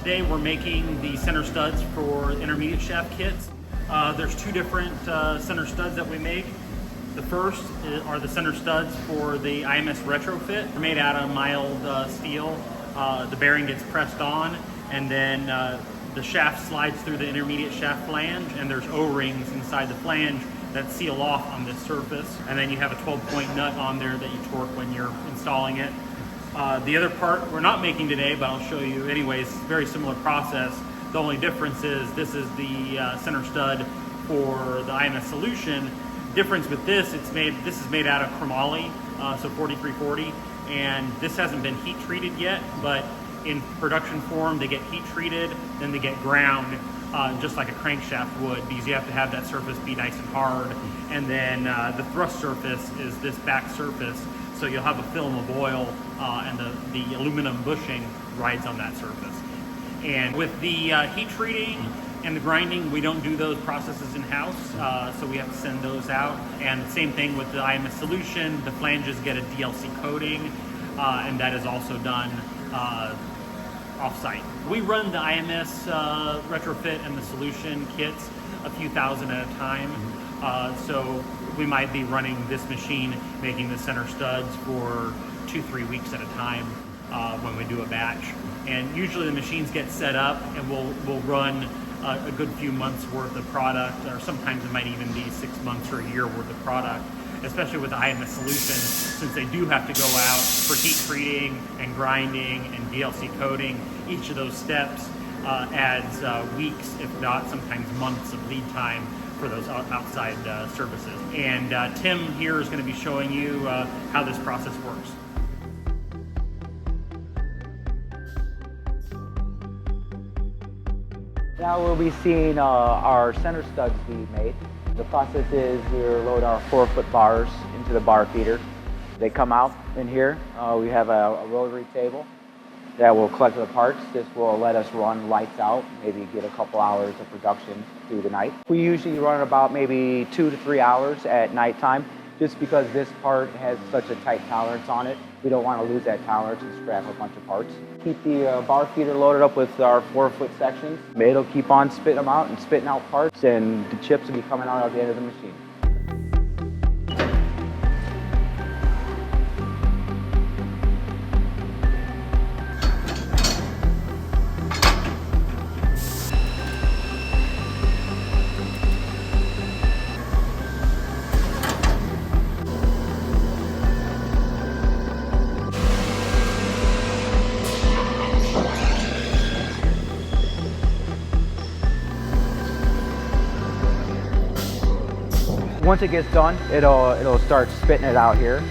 Today we're making the center studs for intermediate shaft kits. There's two different center studs that we make. The first are the center studs for the IMS retrofit. They're made out of mild steel. The bearing gets pressed on, and then the shaft slides through the intermediate shaft flange, and there's O-rings inside the flange that seal off on this surface. And then you have a 12-point nut on there that you torque when you're installing it. The other part we're not making today, but I'll show you anyways. Very similar process. The only difference is this is the center stud for the IMS solution. Difference with this, this is made out of chromoly, so 4340, and this hasn't been heat treated yet, but in production form they get heat treated, then they get ground, just like a crankshaft would, because you have to have that surface be nice and hard. And then the thrust surface is this back surface, so you'll have a film of oil, and the aluminum bushing rides on that surface. And with the heat treating and the grinding, we don't do those processes in-house, so we have to send those out. And same thing with the IMS solution, the flanges get a DLC coating, and that is also done off-site. We run the IMS retrofit and the solution kits a few thousand at a time, so we might be running this machine, making the center studs for 2-3 weeks at a time when we do a batch. And usually the machines get set up and we'll run a good few months worth of product, or sometimes it might even be 6 months or a year worth of product, especially with the IMS solution, since they do have to go out for heat treating and grinding and DLC coating. Each of those steps adds weeks, if not sometimes months of lead time for those outside services. And Tim here is going to be showing you how this process works. Now we'll be seeing our center studs be made. The process is we load our 4-foot bars into the bar feeder. They come out in here. We have a rotary table that will collect the parts. This will let us run lights out, maybe get a couple hours of production through the night. We usually run about maybe 2 to 3 hours at nighttime, just because this part has such a tight tolerance on it. We don't want to lose that tolerance and scrap a bunch of parts. Keep the bar feeder loaded up with our 4-foot sections. It'll keep on spitting them out and spitting out parts, and the chips will be coming out at the end of the machine. Once it gets done, it'll start spitting it out here.